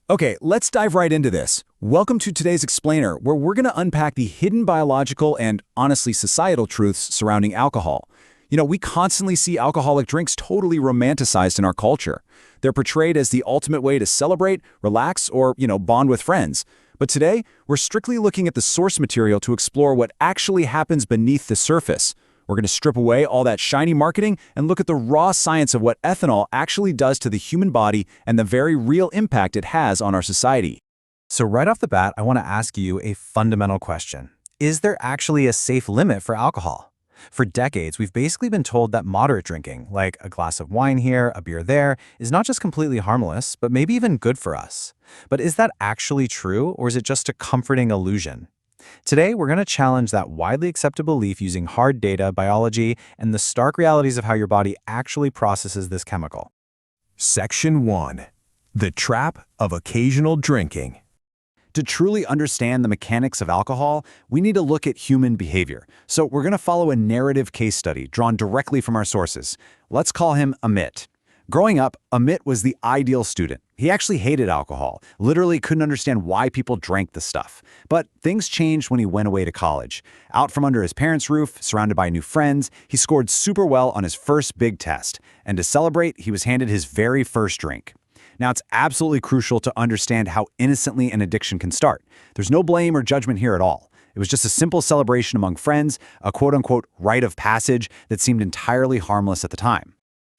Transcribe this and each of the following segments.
Okay, let's dive right into this. Welcome to today's Explainer, where we're going to unpack the hidden biological and, honestly, societal truths surrounding alcohol. We constantly see alcoholic drinks totally romanticized in our culture. They're portrayed as the ultimate way to celebrate, relax, or, bond with friends. But today, we're strictly looking at the source material to explore what actually happens beneath the surface. We're going to strip away all that shiny marketing and look at the raw science of what ethanol actually does to the human body and the very real impact it has on our society. So right off the bat, I want to ask you a fundamental question. Is there actually a safe limit for alcohol? For decades, we've basically been told that moderate drinking, like a glass of wine here, a beer there, is not just completely harmless, but maybe even good for us. But is that actually true, or is it just a comforting illusion? Today, we're going to challenge that widely accepted belief using hard data, biology, and the stark realities of how your body actually processes this chemical. Section 1. The Trap of Occasional Drinking. To truly understand the mechanics of alcohol, we need to look at human behavior. So we're going to follow a narrative case study drawn directly from our sources. Let's call him Amit. Growing up, Amit was the ideal student. He actually hated alcohol, literally couldn't understand why people drank the stuff. But things changed when he went away to college. Out from under his parents' roof, surrounded by new friends, he scored super well on his first big test. And to celebrate, he was handed his very first drink. Now, it's absolutely crucial to understand how innocently an addiction can start. There's no blame or judgment here at all. It was just a simple celebration among friends, a quote-unquote rite of passage that seemed entirely harmless at the time.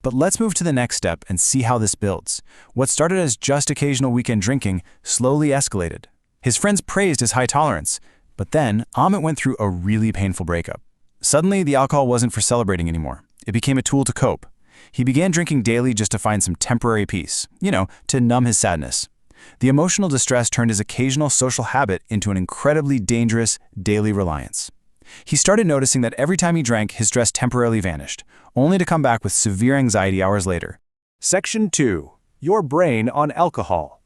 But let's move to the next step and see how this builds. What started as just occasional weekend drinking slowly escalated. His friends praised his high tolerance, but then Amit went through a really painful breakup. Suddenly, the alcohol wasn't for celebrating anymore. It became a tool to cope. He began drinking daily just to find some temporary peace, to numb his sadness. The emotional distress turned his occasional social habit into an incredibly dangerous daily reliance. He started noticing that every time he drank, his stress temporarily vanished, only to come back with severe anxiety hours later. Section 2. Your Brain on Alcohol.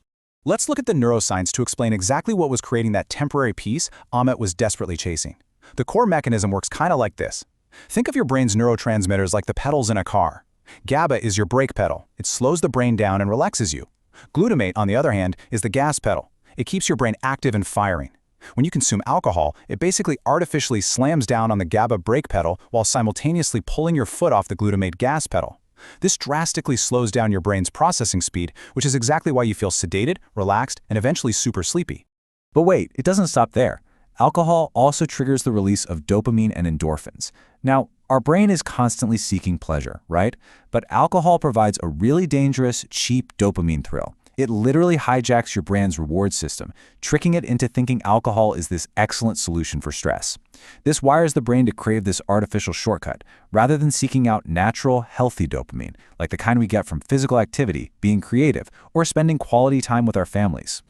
Let's look at the neuroscience to explain exactly what was creating that temporary peace Amit was desperately chasing. The core mechanism works kind of like this. Think of your brain's neurotransmitters like the pedals in a car. GABA is your brake pedal. It slows the brain down and relaxes you. Glutamate, on the other hand, is the gas pedal. It keeps your brain active and firing. When you consume alcohol, it basically artificially slams down on the GABA brake pedal while simultaneously pulling your foot off the glutamate gas pedal. This drastically slows down your brain's processing speed, which is exactly why you feel sedated, relaxed, and eventually super sleepy. But wait, it doesn't stop there. Alcohol also triggers the release of dopamine and endorphins. Now, our brain is constantly seeking pleasure, right? But alcohol provides a really dangerous, cheap dopamine thrill. It literally hijacks your brain's reward system, tricking it into thinking alcohol is this excellent solution for stress. This wires the brain to crave this artificial shortcut, rather than seeking out natural, healthy dopamine, like the kind we get from physical activity, being creative, or spending quality time with our families.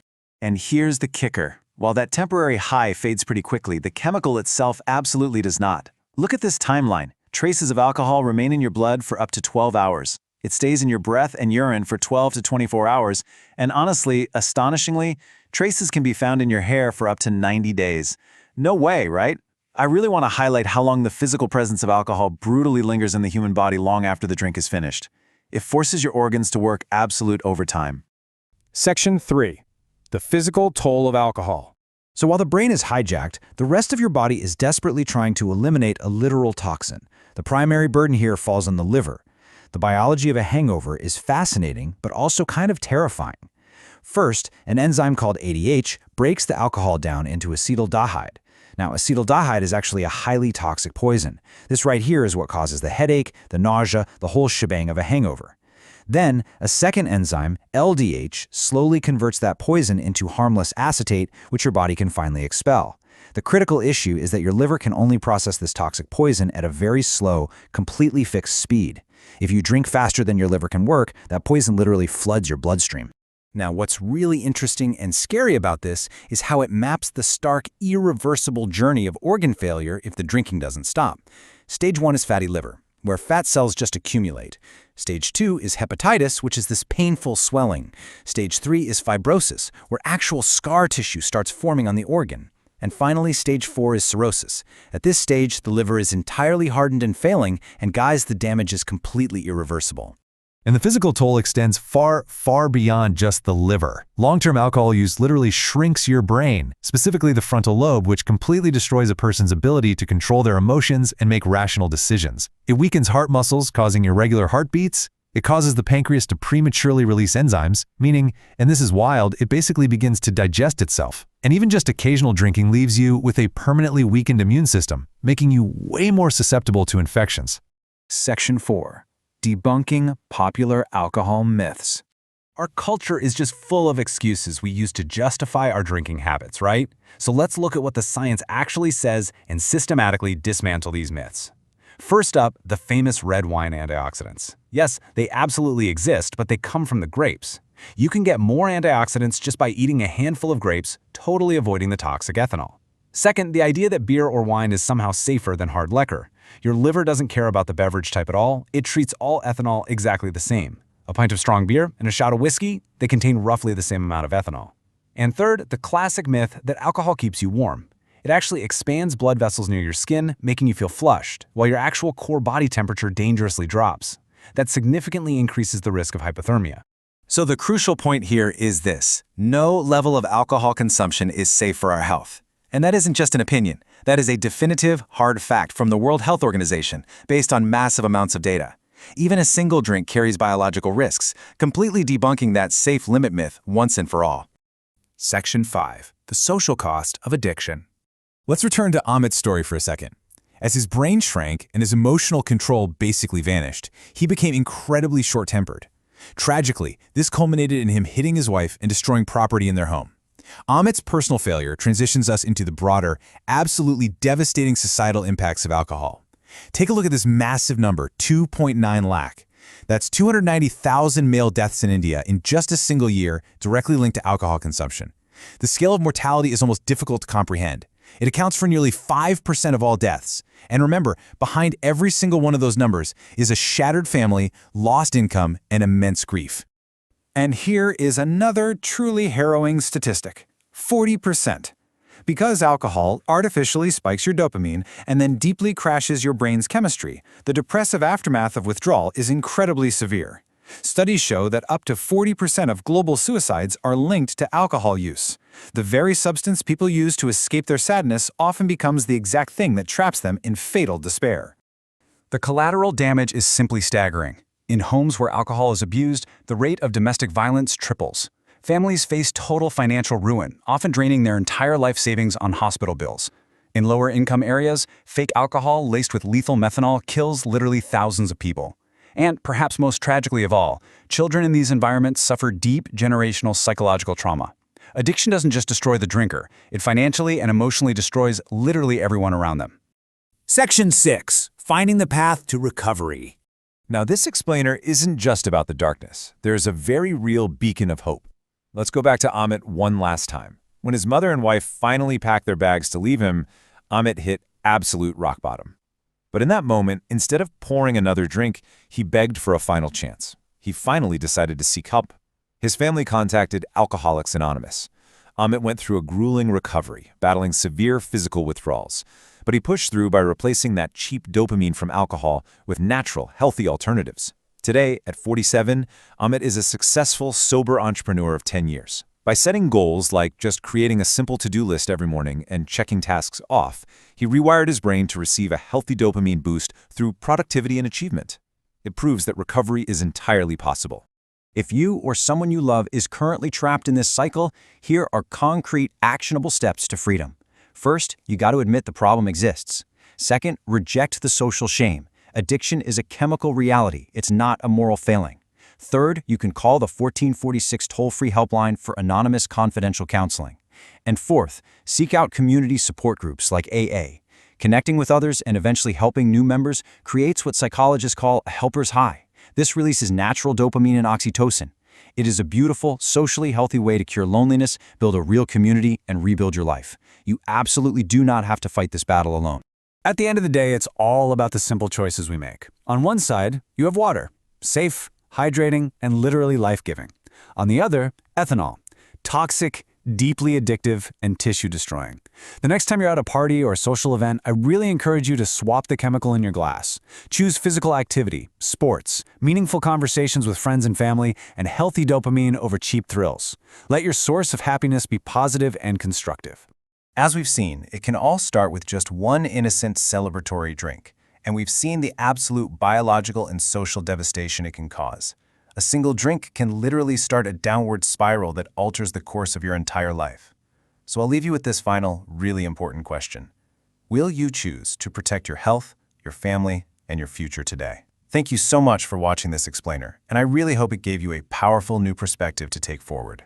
And here's the kicker. While that temporary high fades pretty quickly, the chemical itself absolutely does not. Look at this timeline. Traces of alcohol remain in your blood for up to 12 hours. It stays in your breath and urine for 12 to 24 hours, and honestly, astonishingly, traces can be found in your hair for up to 90 days. No way, right? I really want to highlight how long the physical presence of alcohol brutally lingers in the human body long after the drink is finished. It forces your organs to work absolute overtime. Section 3. The Physical Toll of Alcohol. So while the brain is hijacked, the rest of your body is desperately trying to eliminate a literal toxin. The primary burden here falls on the liver. The biology of a hangover is fascinating, but also kind of terrifying. First, an enzyme called ADH breaks the alcohol down into acetaldehyde. Now, acetaldehyde is actually a highly toxic poison. This right here is what causes the headache, the nausea, the whole shebang of a hangover. Then, a second enzyme, LDH, slowly converts that poison into harmless acetate, which your body can finally expel. The critical issue is that your liver can only process this toxic poison at a very slow, completely fixed speed. If you drink faster than your liver can work, that poison literally floods your bloodstream. Now, what's really interesting and scary about this is how it maps the stark, irreversible journey of organ failure if the drinking doesn't stop. Stage 1 is fatty liver, where fat cells just accumulate. Stage 2 is hepatitis, which is this painful swelling. Stage 3 is fibrosis, where actual scar tissue starts forming on the organ. And finally, stage 4 is cirrhosis. At this stage, the liver is entirely hardened and failing, and guys, the damage is completely irreversible. And the physical toll extends far, far beyond just the liver. Long-term alcohol use literally shrinks your brain, specifically the frontal lobe, which completely destroys a person's ability to control their emotions and make rational decisions. It weakens heart muscles, causing irregular heartbeats. It causes the pancreas to prematurely release enzymes, meaning, and this is wild, it basically begins to digest itself. And even just occasional drinking leaves you with a permanently weakened immune system, making you way more susceptible to infections. Section 4. Debunking popular alcohol myths. Our culture is just full of excuses we use to justify our drinking habits, right? So let's look at what the science actually says and systematically dismantle these myths. First up, the famous red wine antioxidants. Yes, they absolutely exist, but they come from the grapes. You can get more antioxidants just by eating a handful of grapes, totally avoiding the toxic ethanol. Second, the idea that beer or wine is somehow safer than hard liquor. Your liver doesn't care about the beverage type at all. It treats all ethanol exactly the same. A pint of strong beer and a shot of whiskey, they contain roughly the same amount of ethanol. And third, the classic myth that alcohol keeps you warm. It actually expands blood vessels near your skin, making you feel flushed, while your actual core body temperature dangerously drops. That significantly increases the risk of hypothermia. So the crucial point here is this: no level of alcohol consumption is safe for our health. And that isn't just an opinion. That is a definitive, hard fact from the World Health Organization, based on massive amounts of data. Even a single drink carries biological risks, completely debunking that safe limit myth once and for all. Section 5. The social cost of addiction. Let's return to Amit's story for a second. As his brain shrank and his emotional control basically vanished, he became incredibly short-tempered. Tragically, this culminated in him hitting his wife and destroying property in their home. Amit's personal failure transitions us into the broader, absolutely devastating societal impacts of alcohol. Take a look at this massive number, 2.9 lakh. That's 290,000 male deaths in India in just a single year, directly linked to alcohol consumption. The scale of mortality is almost difficult to comprehend. It accounts for nearly 5% of all deaths. And remember, behind every single one of those numbers is a shattered family, lost income, and immense grief. And here is another truly harrowing statistic: 40%. Because alcohol artificially spikes your dopamine and then deeply crashes your brain's chemistry, the depressive aftermath of withdrawal is incredibly severe. Studies show that up to 40% of global suicides are linked to alcohol use. The very substance people use to escape their sadness often becomes the exact thing that traps them in fatal despair. The collateral damage is simply staggering. In homes where alcohol is abused, the rate of domestic violence triples. Families face total financial ruin, often draining their entire life savings on hospital bills. In lower-income areas, fake alcohol laced with lethal methanol kills literally thousands of people. And perhaps most tragically of all, children in these environments suffer deep generational psychological trauma. Addiction doesn't just destroy the drinker, it financially and emotionally destroys literally everyone around them. Section 6. Finding the path to recovery. Now, this explainer isn't just about the darkness. There's a very real beacon of hope. Let's go back to Amit one last time. When his mother and wife finally packed their bags to leave him, Amit hit absolute rock bottom. But in that moment, instead of pouring another drink, he begged for a final chance. He finally decided to seek help. His family contacted Alcoholics Anonymous. Amit went through a grueling recovery, battling severe physical withdrawals. But he pushed through by replacing that cheap dopamine from alcohol with natural, healthy alternatives. Today, at 47, Amit is a successful, sober entrepreneur of 10 years. By setting goals like just creating a simple to-do list every morning and checking tasks off, he rewired his brain to receive a healthy dopamine boost through productivity and achievement. It proves that recovery is entirely possible. If you or someone you love is currently trapped in this cycle, here are concrete, actionable steps to freedom. First, you got to admit the problem exists. Second, reject the social shame. Addiction is a chemical reality. It's not a moral failing. Third, you can call the 1446 toll-free helpline for anonymous confidential counseling. And fourth, seek out community support groups like AA. Connecting with others and eventually helping new members creates what psychologists call a helper's high. This releases natural dopamine and oxytocin. It is a beautiful, socially healthy way to cure loneliness, build a real community, and rebuild your life. You absolutely do not have to fight this battle alone. At the end of the day, it's all about the simple choices we make. On one side, you have water, safe, hydrating, and literally life-giving. On the other, ethanol, toxic, deeply addictive, and tissue-destroying. The next time you're at a party or a social event, I really encourage you to swap the chemical in your glass. Choose physical activity, sports, meaningful conversations with friends and family, and healthy dopamine over cheap thrills. Let your source of happiness be positive and constructive. As we've seen, it can all start with just one innocent celebratory drink, and we've seen the absolute biological and social devastation it can cause. A single drink can literally start a downward spiral that alters the course of your entire life. So I'll leave you with this final, really important question. Will you choose to protect your health, your family, and your future today? Thank you so much for watching this explainer, and I really hope it gave you a powerful new perspective to take forward.